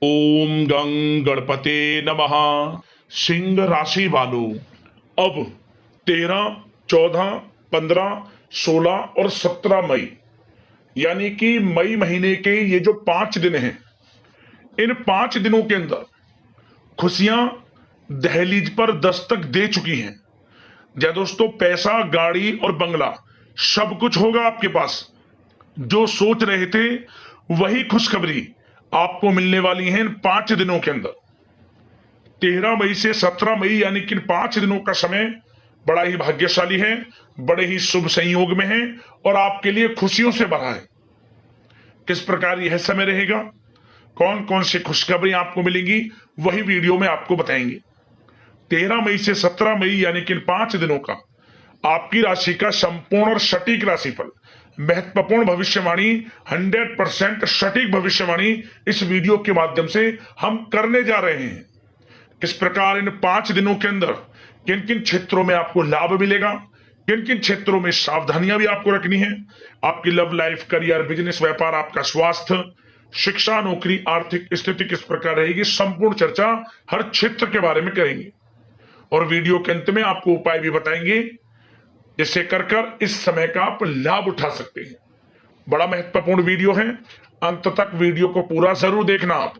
ओम गं गणपते नमः। सिंह राशि वालों, अब 13, 14, 15, 16 और 17 मई यानी कि मई महीने के ये जो 5 दिन हैं, इन 5 दिनों के अंदर खुशियां दहलीज पर दस्तक दे चुकी हैं। या दोस्तों, पैसा, गाड़ी और बंगला सब कुछ होगा आपके पास। जो सोच रहे थे वही खुशखबरी आपको मिलने वाली है इन 5 दिनों के अंदर। 13 मई से 17 मई यानी कि इन 5 दिनों का समय बड़ा ही भाग्यशाली है, बड़े ही शुभ संयोग में है और आपके लिए खुशियों से भरा है। किस प्रकार यह समय रहेगा, कौन कौन सी खुशखबरी आपको मिलेंगी, वही वीडियो में आपको बताएंगे। 13 मई से 17 मई यानी कि इन 5 दिनों का आपकी राशि का संपूर्ण और सटीक राशिफल, महत्वपूर्ण भविष्यवाणी, 100% सटीक भविष्यवाणी इस वीडियो के माध्यम से हम करने जा रहे हैं। किस प्रकार इन 5 दिनों के अंदर किन किन क्षेत्रों में आपको लाभ मिलेगा, किन किन क्षेत्रों में सावधानियां भी आपको रखनी है, आपकी लव लाइफ, करियर, बिजनेस, व्यापार, आपका स्वास्थ्य, शिक्षा, नौकरी, आर्थिक स्थिति किस प्रकार रहेगी, संपूर्ण चर्चा हर क्षेत्र के बारे में करेंगे। और वीडियो के अंत में आपको उपाय भी बताएंगे जिससे कर इस समय का आप लाभ उठा सकते हैं। बड़ा महत्वपूर्ण वीडियो है, अंत तक वीडियो को पूरा जरूर देखना। आप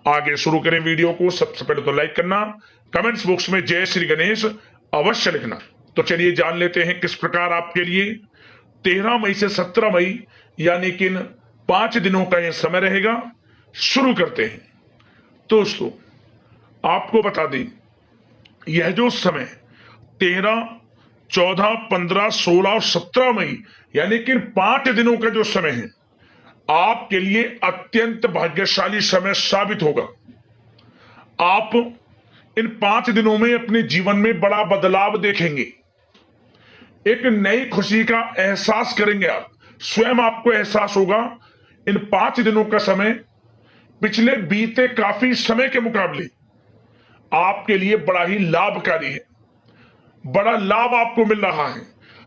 आगे शुरू करें वीडियो को, सबसे पहले तो लाइक करना, कमेंट्स बॉक्स में जय श्री गणेश अवश्य लिखना। तो चलिए जान लेते हैं किस प्रकार आपके लिए 13 मई से 17 मई यानी कि इन 5 दिनों का यह समय रहेगा। शुरू करते हैं। दोस्तों, आपको बता दें, यह जो समय 13, 14, 15, 16 और 17 मई यानी कि इन 5 दिनों का जो समय है, आपके लिए अत्यंत भाग्यशाली समय साबित होगा। आप इन 5 दिनों में अपने जीवन में बड़ा बदलाव देखेंगे, एक नई खुशी का एहसास करेंगे। आप स्वयं आपको एहसास होगा इन 5 दिनों का समय पिछले बीते काफी समय के मुकाबले आपके लिए बड़ा ही लाभकारी है। बड़ा लाभ आपको मिल रहा है,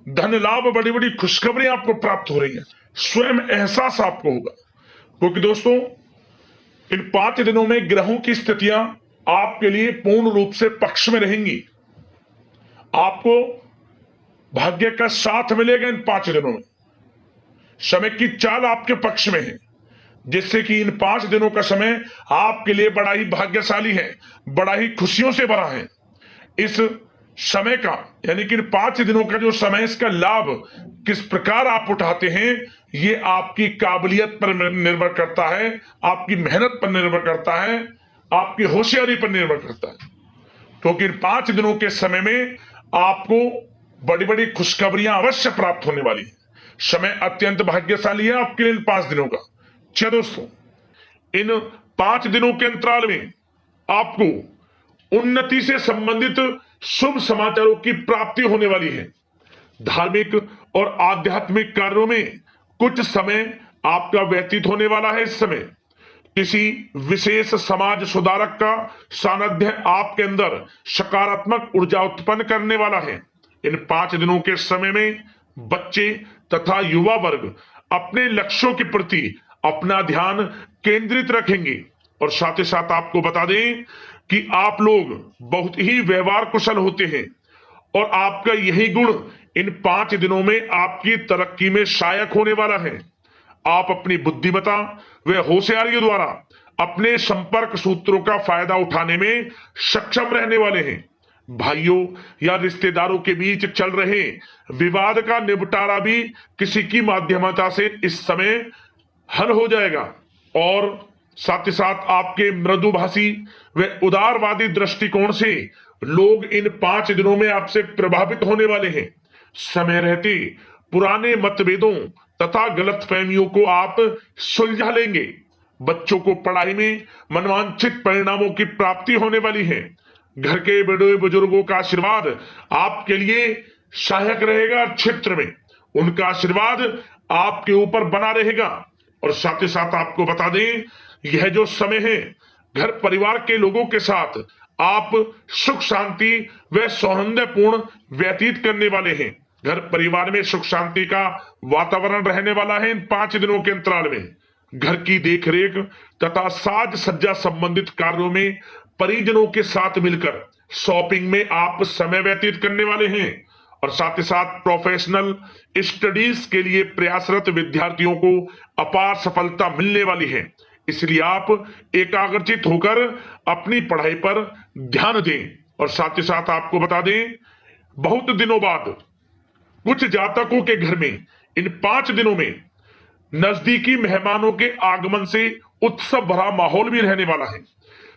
धन लाभ, बड़ी बड़ी खुशखबरी आपको प्राप्त हो रही है, स्वयं एहसास आपको होगा। क्योंकि दोस्तों, इन 5 दिनों में ग्रहों की स्थितियां आपके लिए पूर्ण रूप से पक्ष में रहेंगी। आपको भाग्य का साथ मिलेगा इन 5 दिनों में। समय की चाल आपके पक्ष में है, जिससे कि इन 5 दिनों का समय आपके लिए बड़ा ही भाग्यशाली है, बड़ा ही खुशियों से भरा है। इस समय का यानी कि इन 5 दिनों का जो समय, इसका लाभ किस प्रकार आप उठाते हैं, ये आपकी काबिलियत पर निर्भर करता है, आपकी मेहनत पर निर्भर करता है, आपकी होशियारी पर निर्भर करता है। क्योंकि इन 5 दिनों के समय में आपको बड़ी बड़ी खुशखबरियां अवश्य प्राप्त होने वाली है। समय अत्यंत भाग्यशाली है आपके लिए इन 5 दिनों का। अच्छा दोस्तों, इन 5 दिनों के अंतराल में आपको उन्नति से संबंधित शुभ समाचारों की प्राप्ति होने वाली है। धार्मिक और आध्यात्मिक कार्यों में कुछ समय आपका व्यतीत होने वाला है। इस समय किसी विशेष समाज सुधारक का सानिध्य आपके अंदर सकारात्मक ऊर्जा उत्पन्न करने वाला है। इन 5 दिनों के समय में बच्चे तथा युवा वर्ग अपने लक्ष्यों के प्रति अपना ध्यान केंद्रित रखेंगे। और साथ ही साथ आपको बता दें कि आप लोग बहुत ही व्यवहार कुशल होते हैं और आपका यही गुण इन 5 दिनों में आपकी तरक्की में सहायक होने वाला है। आप अपनी बुद्धिमत्ता व होशियारी द्वारा अपने संपर्क सूत्रों का फायदा उठाने में सक्षम रहने वाले हैं। भाइयों या रिश्तेदारों के बीच चल रहे विवाद का निपटारा भी किसी की माध्यमता से इस समय हल हो जाएगा। और साथ ही साथ आपके मृदुभाषी व उदारवादी दृष्टिकोण से लोग इन 5 दिनों में आपसे प्रभावित होने वाले हैं। समय रहते पुराने मतभेदों तथा गलतफहमियों को आप सुलझा लेंगे। बच्चों को पढ़ाई में मनवांछित परिणामों की प्राप्ति होने वाली है। घर के बड़े बुजुर्गों का आशीर्वाद आपके लिए सहायक रहेगा। क्षेत्र में उनका आशीर्वाद आपके ऊपर बना रहेगा। और साथ ही साथ आपको बता दें, यह जो समय है, घर परिवार के लोगों के साथ आप सुख शांति व सौहार्दपूर्ण व्यतीत करने वाले हैं। घर परिवार में सुख शांति का वातावरण रहने वाला है इन 5 दिनों के अंतराल में। घर की देखरेख तथा साज सज्जा संबंधित कार्यों में परिजनों के साथ मिलकर शॉपिंग में आप समय व्यतीत करने वाले हैं और साथ ही साथ प्रोफेशनल स्टडीज के लिए प्रयासरत विद्यार्थियों को अपार सफलता मिलने वाली है। इसलिए आप एकाग्रचित होकर अपनी पढ़ाई पर ध्यान दें। और साथ ही साथ आपको बता दें, बहुत दिनों बाद कुछ जातकों के घर में इन 5 दिनों में नजदीकी मेहमानों के आगमन से उत्सव भरा माहौल भी रहने वाला है।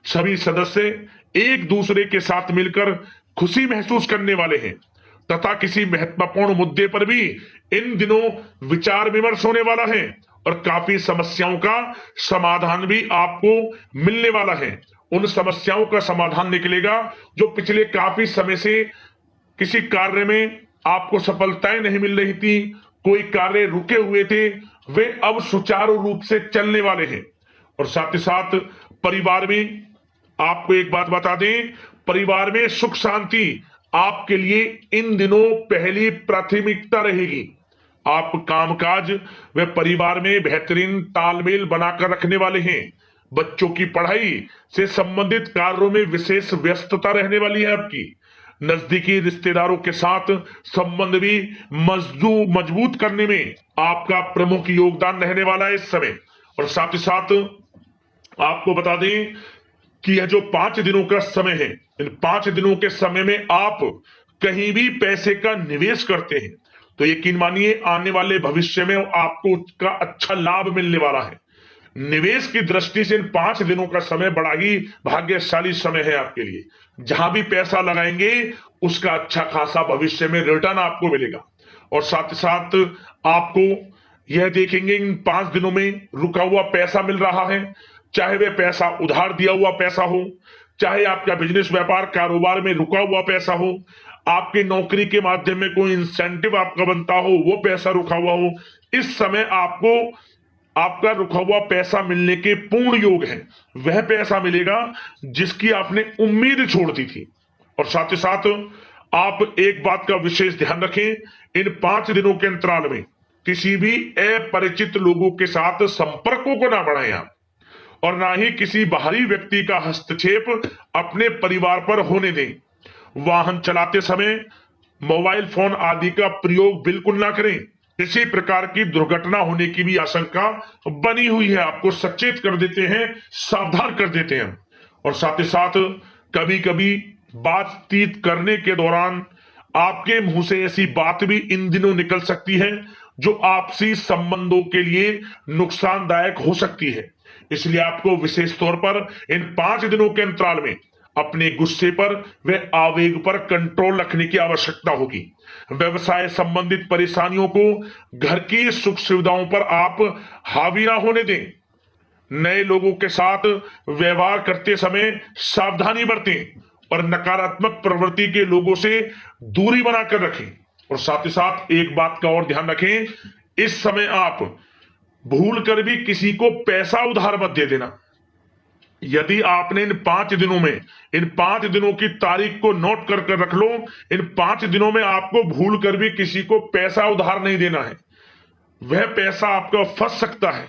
सभी सदस्य एक दूसरे के साथ मिलकर खुशी महसूस करने वाले हैं तथा किसी महत्वपूर्ण मुद्दे पर भी इन दिनों विचार विमर्श होने वाला है और काफी समस्याओं का समाधान भी आपको मिलने वाला है। उन समस्याओं का समाधान निकलेगा जो पिछले काफी समय से किसी कार्य में आपको सफलताएं नहीं मिल रही थी, कोई कार्य रुके हुए थे, वे अब सुचारू रूप से चलने वाले हैं। और साथ ही साथ परिवार में आपको एक बात बता दें, परिवार में सुख शांति आपके लिए इन दिनों पहली प्राथमिकता रहेगी। आप कामकाज व परिवार में बेहतरीन तालमेल बनाकर रखने वाले हैं। बच्चों की पढ़ाई से संबंधित कार्यों में विशेष व्यस्तता रहने वाली है आपकी। नजदीकी रिश्तेदारों के साथ संबंध भी मजबूत करने में आपका प्रमुख योगदान रहने वाला है इस समय। और साथ ही साथ आपको बता दें कि यह जो 5 दिनों का समय है, इन 5 दिनों के समय में आप कहीं भी पैसे का निवेश करते हैं तो यकीन मानिए आने वाले भविष्य में आपको उसका अच्छा लाभ मिलने वाला है। निवेश की दृष्टि से इन 5 दिनों का समय बड़ा ही भाग्यशाली समय है आपके लिए। जहां भी पैसा लगाएंगे उसका अच्छा खासा भविष्य में रिटर्न आपको मिलेगा। और साथ ही साथ आपको यह देखेंगे इन 5 दिनों में रुका हुआ पैसा मिल रहा है, चाहे वह पैसा उधार दिया हुआ पैसा हो, चाहे आपका बिजनेस व्यापार कारोबार में रुका हुआ पैसा हो, आपकी नौकरी के माध्यम में कोई इंसेंटिव आपका बनता हो, वो पैसा रुका हुआ हो, इस समय आपको आपका रुका हुआ पैसा मिलने के पूर्ण योग है। वह पैसा मिलेगा जिसकी आपने उम्मीद छोड़ दी थी। और साथ ही साथ आप एक बात का विशेष ध्यान रखें, इन 5 दिनों के अंतराल में किसी भी अपरिचित लोगों के साथ संपर्कों को ना बढ़ाएं आप, और ना ही किसी बाहरी व्यक्ति का हस्तक्षेप अपने परिवार पर होने दें। वाहन चलाते समय मोबाइल फोन आदि का प्रयोग बिल्कुल ना करें। किसी प्रकार की दुर्घटना होने की भी आशंका बनी हुई है, आपको सचेत कर देते हैं, सावधान कर देते हैं। और साथ ही साथ कभी कभी बातचीत करने के दौरान आपके मुंह से ऐसी बात भी इन दिनों निकल सकती है जो आपसी संबंधों के लिए नुकसानदायक हो सकती है। इसलिए आपको विशेष तौर पर इन 5 दिनों के अंतराल में अपने गुस्से पर व आवेग पर कंट्रोल रखने की आवश्यकता होगी। व्यवसाय संबंधित परेशानियों को घर की सुख सुविधाओं पर आप हावी ना होने दें। नए लोगों के साथ व्यवहार करते समय सावधानी बरतें और नकारात्मक प्रवृत्ति के लोगों से दूरी बनाकर रखें। और साथ ही साथ एक बात का और ध्यान रखें, इस समय आप भूल कर भी किसी को पैसा उधार मत दे देना। यदि आपने इन 5 दिनों में इन 5 दिनों की तारीख को नोट कर रख लो, इन 5 दिनों में आपको भूल कर भी किसी को पैसा उधार नहीं देना है। वह पैसा आपका फंस सकता है,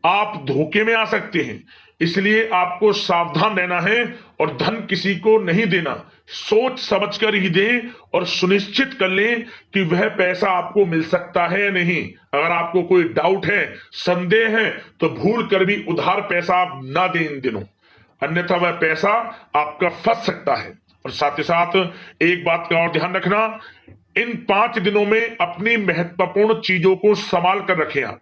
आप धोखे में आ सकते हैं। इसलिए आपको सावधान रहना है और धन किसी को नहीं देना। सोच समझ कर ही दें और सुनिश्चित कर लें कि वह पैसा आपको मिल सकता है या नहीं। अगर आपको कोई डाउट है, संदेह है, तो भूल कर भी उधार पैसा आप ना दें इन दिनों, अन्यथा वह पैसा आपका फंस सकता है। और साथ ही साथ एक बात का और ध्यान रखना, इन 5 दिनों में अपनी महत्वपूर्ण चीजों को संभाल कर रखें आप।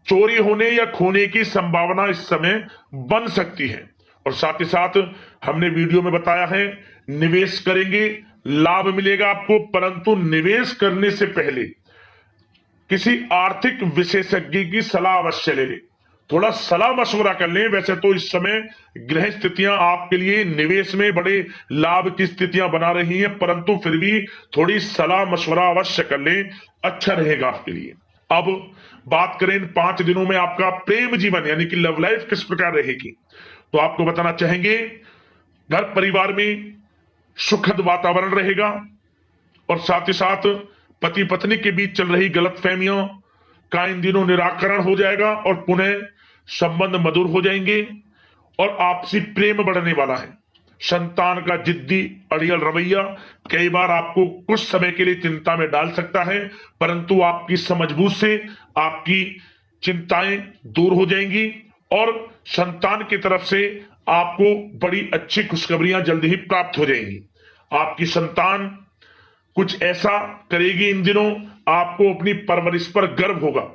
चोरी होने या खोने की संभावना इस समय बन सकती है। और साथ ही साथ हमने वीडियो में बताया है, निवेश करेंगे लाभ मिलेगा आपको, परंतु निवेश करने से पहले किसी आर्थिक विशेषज्ञ की सलाह अवश्य ले लें, थोड़ा सलाह मशवरा कर लें। वैसे तो इस समय ग्रह स्थितियां आपके लिए निवेश में बड़े लाभ की स्थितियां बना रही हैं, परंतु फिर भी थोड़ी सलाह मशवरा अवश्य कर लें, अच्छा रहेगा आपके लिए। अब बात करें इन 5 दिनों में आपका प्रेम जीवन यानी कि लव लाइफ किस प्रकार रहेगी, तो आपको बताना चाहेंगे, घर परिवार में सुखद वातावरण रहेगा और साथ ही साथ पति पत्नी के बीच चल रही गलतफहमियों का इन दिनों निराकरण हो जाएगा और पुनः संबंध मधुर हो जाएंगे और आपसी प्रेम बढ़ने वाला है। संतान का जिद्दी अड़ियल रवैया कई बार आपको कुछ समय के लिए चिंता में डाल सकता है, परंतु आपकी समझबूझ से आपकी चिंताएं दूर हो जाएंगी और संतान की तरफ से आपको बड़ी अच्छी खुशखबरियां जल्द ही प्राप्त हो जाएंगी। आपकी संतान कुछ ऐसा करेगी इन दिनों, आपको अपनी परवरिश पर गर्व होगा।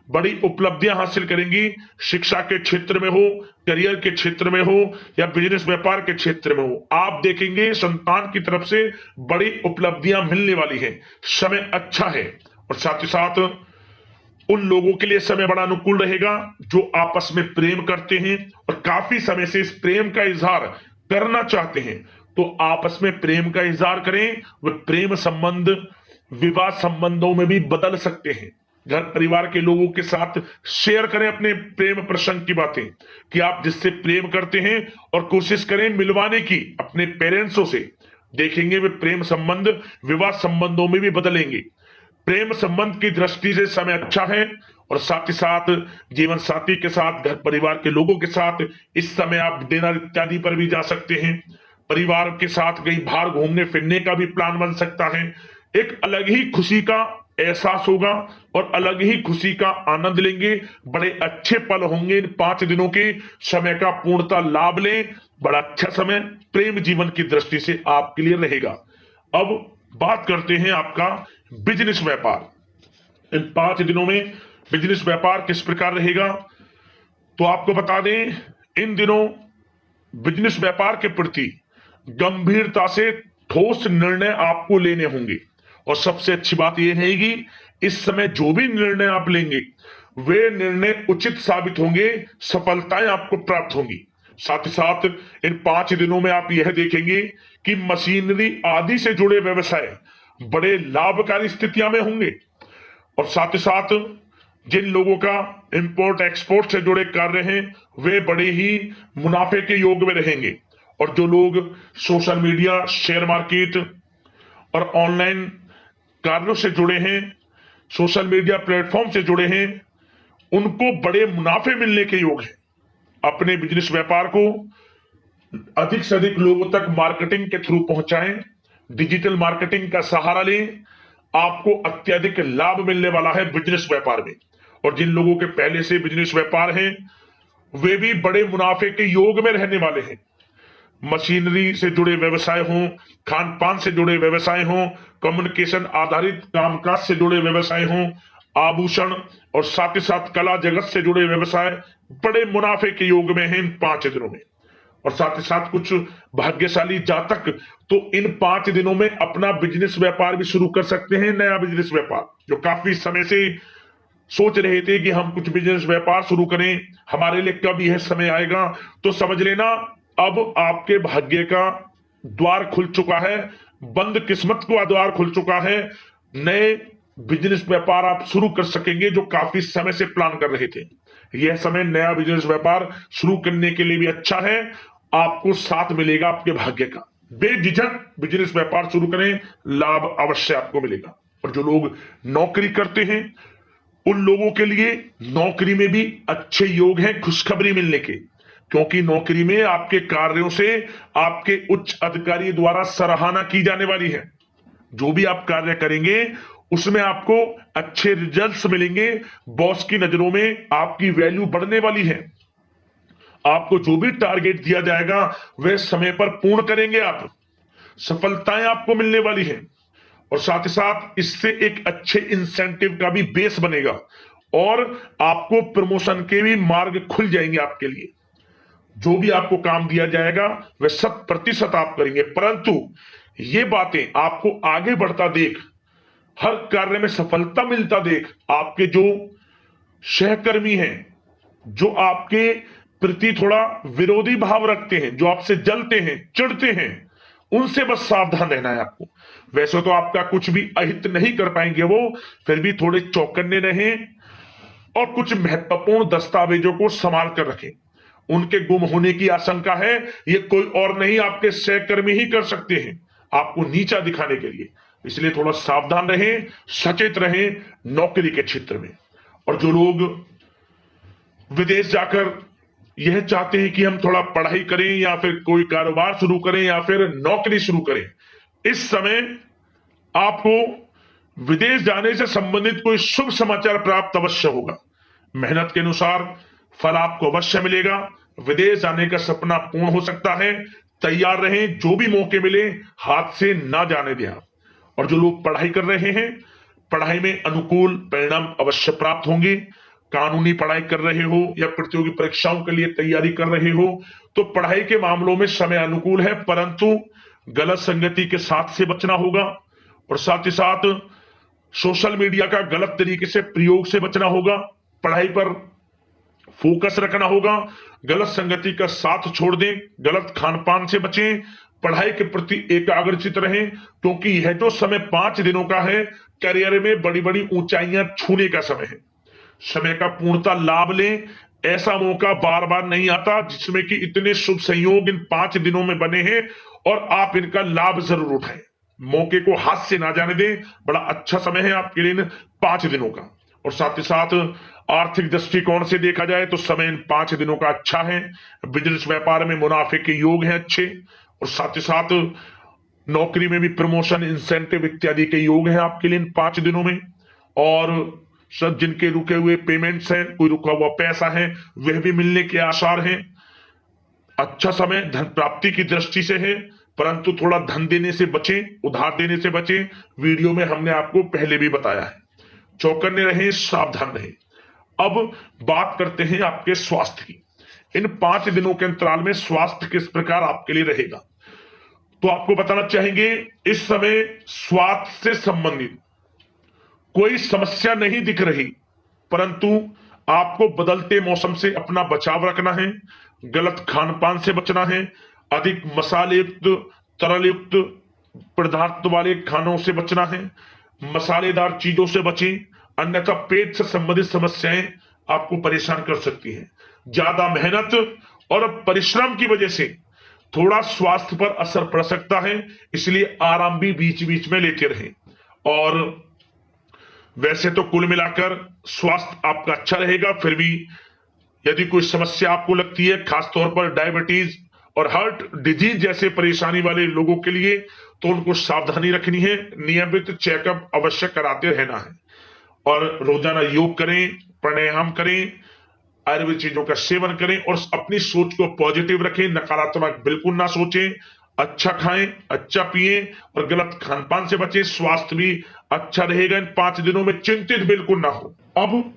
बड़ी उपलब्धियां हासिल करेंगी, शिक्षा के क्षेत्र में हो, करियर के क्षेत्र में हो या बिजनेस व्यापार के क्षेत्र में हो। आप देखेंगे संतान की तरफ से बड़ी उपलब्धियां मिलने वाली हैं। समय अच्छा है और साथ ही साथ उन लोगों के लिए समय बड़ा अनुकूल रहेगा जो आपस में प्रेम करते हैं और काफी समय से इस प्रेम का इजहार करना चाहते हैं। तो आपस में प्रेम का इजहार करें। वे प्रेम संबंध विवाह संबंधों में भी बदल सकते हैं। घर परिवार के लोगों के साथ शेयर करें अपने प्रेम प्रसंग की बातें कि आप जिससे प्रेम करते हैं और कोशिश करें मिलवाने की अपने पेरेंट्सों से। देखेंगे वे प्रेम संबंध विवाह संबंधों में भी बदलेंगे। प्रेम संबंध की दृष्टि से समय अच्छा है और साथ ही साथ जीवन साथी के साथ घर परिवार के लोगों के साथ इस समय आप डिनर इत्यादि पर भी जा सकते हैं। परिवार के साथ कहीं बाहर घूमने फिरने का भी प्लान बन सकता है। एक अलग ही खुशी का एहसास होगा और अलग ही खुशी का आनंद लेंगे। बड़े अच्छे पल होंगे इन 5 दिनों के। समय का पूर्णता लाभ लें। बड़ा अच्छा समय प्रेम जीवन की दृष्टि से आपके लिए रहेगा। अब बात करते हैं आपका बिजनेस व्यापार। इन 5 दिनों में बिजनेस व्यापार किस प्रकार रहेगा, तो आपको बता दें इन दिनों बिजनेस व्यापार के प्रति गंभीरता से ठोस निर्णय आपको लेने होंगे। और सबसे अच्छी बात यह रहेगी इस समय जो भी निर्णय आप लेंगे वे निर्णय उचित साबित होंगे, सफलताएं आपको प्राप्त होंगी। साथ ही साथ इन 5 दिनों में आप यह देखेंगे कि मशीनरी आदि से जुड़े व्यवसाय बड़े लाभकारी स्थितियां में होंगे। और साथ ही साथ जिन लोगों का इंपोर्ट एक्सपोर्ट से जुड़े कार्य हैं वे बड़े ही मुनाफे के योग में रहेंगे। और जो लोग सोशल मीडिया, शेयर मार्केट और ऑनलाइन कार्यों से जुड़े हैं, सोशल मीडिया प्लेटफॉर्म से जुड़े हैं, उनको बड़े मुनाफे मिलने के योग हैं। अपने बिजनेस व्यापार को अधिक से अधिक लोगों तक मार्केटिंग के थ्रू पहुंचाएं, डिजिटल मार्केटिंग का सहारा लें। आपको अत्यधिक लाभ मिलने वाला है बिजनेस व्यापार में। और जिन लोगों के पहले से बिजनेस व्यापार हैं वे भी बड़े मुनाफे के योग में रहने वाले हैं। मशीनरी से जुड़े व्यवसाय हों, खान पान से जुड़े व्यवसाय हों, कम्युनिकेशन आधारित कामकाज से जुड़े व्यवसाय हों, आभूषण और साथ ही साथ कला जगत से जुड़े व्यवसाय बड़े मुनाफे के योग में हैं इन 5 दिनों में। और साथ ही साथ कुछ भाग्यशाली जातक तो इन 5 दिनों में अपना बिजनेस व्यापार भी शुरू कर सकते हैं। नया बिजनेस व्यापार जो काफी समय से सोच रहे थे कि हम कुछ बिजनेस व्यापार शुरू करें, हमारे लिए कब यह समय आएगा, तो समझ लेना अब आपके भाग्य का द्वार खुल चुका है। बंद किस्मत का द्वार खुल चुका है। नए बिजनेस व्यापार आप शुरू कर सकेंगे जो काफी समय से प्लान कर रहे थे। यह समय नया बिजनेस व्यापार शुरू करने के लिए भी अच्छा है। आपको साथ मिलेगा आपके भाग्य का। बेझिझक बिजनेस व्यापार शुरू करें, लाभ अवश्य आपको मिलेगा। और जो लोग नौकरी करते हैं उन लोगों के लिए नौकरी में भी अच्छे योग हैं खुशखबरी मिलने के, क्योंकि नौकरी में आपके कार्यों से आपके उच्च अधिकारी द्वारा सराहना की जाने वाली है। जो भी आप कार्य करेंगे उसमें आपको अच्छे रिजल्ट्स मिलेंगे। बॉस की नजरों में आपकी वैल्यू बढ़ने वाली है। आपको जो भी टारगेट दिया जाएगा वह समय पर पूर्ण करेंगे आप। सफलताएं आपको मिलने वाली है। और साथ ही साथ इससे एक अच्छे इंसेंटिव का भी बेस बनेगा और आपको प्रमोशन के भी मार्ग खुल जाएंगे आपके लिए। जो भी आपको काम दिया जाएगा वह 100% आप करेंगे। परंतु ये बातें आपको आगे बढ़ता देख, हर कार्य में सफलता मिलता देख, आपके जो सहकर्मी हैं, जो आपके प्रति थोड़ा विरोधी भाव रखते हैं, जो आपसे जलते हैं, चिढ़ते हैं, उनसे बस सावधान रहना है आपको। वैसे तो आपका कुछ भी अहित नहीं कर पाएंगे वो, फिर भी थोड़े चौकन्ने रहें और कुछ महत्वपूर्ण दस्तावेजों को संभाल कर रखें। उनके गुम होने की आशंका है, ये कोई और नहीं आपके सहकर्मी ही कर सकते हैं आपको नीचा दिखाने के लिए। इसलिए थोड़ा सावधान रहें, सचेत रहें नौकरी के क्षेत्र में। और जो लोग विदेश जाकर यह चाहते हैं कि हम थोड़ा पढ़ाई करें या फिर कोई कारोबार शुरू करें या फिर नौकरी शुरू करें, इस समय आपको विदेश जाने से संबंधित कोई शुभ समाचार प्राप्त अवश्य होगा। मेहनत के अनुसार फल आपको अवश्य मिलेगा। विदेश जाने का सपना पूर्ण हो सकता है। तैयार रहें, जो भी मौके मिले हाथ से ना जाने दें आप। और जो लोग पढ़ाई कर रहे हैं, पढ़ाई में अनुकूल परिणाम अवश्य प्राप्त होंगे। कानूनी पढ़ाई कर रहे हो या प्रतियोगी परीक्षाओं के लिए तैयारी कर रहे हो तो पढ़ाई के मामलों में समय अनुकूल है, परंतु गलत संगति के साथ से बचना होगा और साथ ही साथ सोशल मीडिया का गलत तरीके से प्रयोग से बचना होगा। पढ़ाई पर फोकस रखना होगा। गलत संगति का साथ छोड़ दें, गलत खान पान से बचें, पढ़ाई के प्रति एकाग्रचित रहें, क्योंकि यह जो समय 5 दिनों का है, करियर में बड़ी बड़ी ऊंचाइयां छूने का समय है। समय का पूर्णता लाभ लें। ऐसा मौका बार बार नहीं आता जिसमें कि इतने शुभ संयोग इन 5 दिनों में बने हैं और आप इनका लाभ जरूर उठाएं। मौके को हाथ से ना जाने दें। बड़ा अच्छा समय है आपके लिए इन 5 दिनों का। और साथ ही साथ आर्थिक दृष्टिकोण से देखा जाए तो समय इन 5 दिनों का अच्छा है। बिजनेस व्यापार में मुनाफे के योग हैं अच्छे, और साथ ही साथ नौकरी में भी प्रमोशन, इंसेंटिव इत्यादि के योग हैं आपके लिए इन 5 दिनों में। और सब जिनके रुके हुए पेमेंट्स हैं, कोई रुका हुआ पैसा है, वह भी मिलने के आसार हैं। अच्छा समय धन प्राप्ति की दृष्टि से है, परंतु थोड़ा धन देने से बचें, उधार देने से बचें। वीडियो में हमने आपको पहले भी बताया है। चौकन्ने रहें, सावधान रहें। अब बात करते हैं आपके स्वास्थ्य की। इन 5 दिनों के अंतराल में स्वास्थ्य किस प्रकार आपके लिए रहेगा, तो आपको बताना चाहेंगे इस समय स्वास्थ्य से संबंधित कोई समस्या नहीं दिख रही, परंतु आपको बदलते मौसम से अपना बचाव रखना है। गलत खान पान से बचना है। अधिक मसाले युक्त, तरल युक्त पदार्थ वाले खानों से बचना है। मसालेदार चीजों से बचें, अन्यथा पेट से संबंधित समस्याएं आपको परेशान कर सकती हैं। ज्यादा मेहनत और परिश्रम की वजह से थोड़ा स्वास्थ्य पर असर पड़ सकता है, इसलिए आराम भी बीच बीच में लेते रहें। और वैसे तो कुल मिलाकर स्वास्थ्य आपका अच्छा रहेगा, फिर भी यदि कोई समस्या आपको लगती है, खासतौर पर डायबिटीज और हार्ट डिजीज जैसे परेशानी वाले लोगों के लिए, तो उनको सावधानी रखनी है। नियमित चेकअप अवश्य कराते रहना है और रोजाना योग करें, प्राणायाम करें, आयुर्वेद चीजों का सेवन करें और अपनी सोच को पॉजिटिव रखें। नकारात्मक बिल्कुल ना सोचें। अच्छा खाएं, अच्छा पिएं और गलत खान पान से बचें। स्वास्थ्य भी अच्छा रहेगा इन 5 दिनों में, चिंतित बिल्कुल ना हो। अब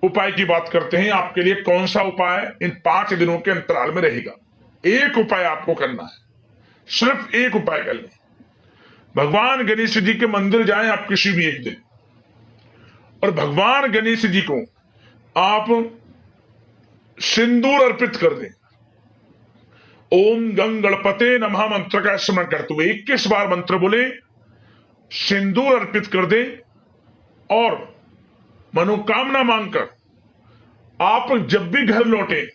उपाय की बात करते हैं। आपके लिए कौन सा उपाय इन 5 दिनों के अंतराल में रहेगा। एक उपाय आपको करना है, सिर्फ एक उपाय कर लें। भगवान गणेश जी के मंदिर जाएं आप किसी भी एक दिन, और भगवान गणेश जी को आप सिंदूर अर्पित कर दें। ओम गंग गणपते नमः मंत्र का स्मरण करते हुए 21 बार मंत्र बोले, सिंदूर अर्पित कर दें और मनोकामना मांगकर आप जब भी घर लौटे,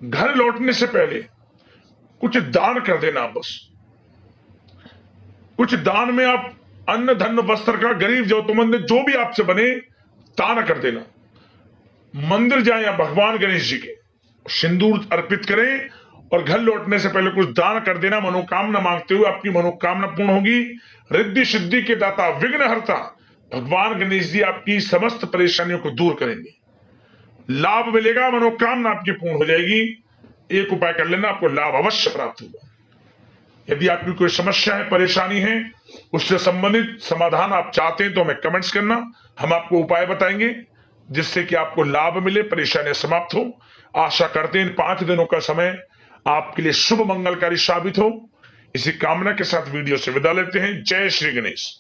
घर लौटने से पहले कुछ दान कर देना। बस कुछ दान में आप अन्न, धन, वस्त्र का गरीब जरूरतमंद जो भी आपसे बने दान कर देना। मंदिर जाए या भगवान गणेश जी के सिंदूर अर्पित करें और घर लौटने से पहले कुछ दान कर देना। मनोकामना मांगते हुए आपकी मनोकामना पूर्ण होगी। रिद्धि सिद्धि के दाता, विघ्नहर्ता भगवान गणेश जी आपकी समस्त परेशानियों को दूर करेंगे। लाभ मिलेगा, मनोकामना आपकी पूर्ण हो जाएगी। एक उपाय कर लेना, आपको लाभ अवश्य प्राप्त होगा। यदि आपकी कोई समस्या है, परेशानी है, उससे संबंधित समाधान आप चाहते हैं तो हमें कमेंट्स करना। हम आपको उपाय बताएंगे जिससे कि आपको लाभ मिले, परेशानियां समाप्त हो। आशा करते हैं इन 5 दिनों का समय आपके लिए शुभ मंगलकारी साबित हो। इसी कामना के साथ वीडियो से विदा लेते हैं। जय श्री गणेश।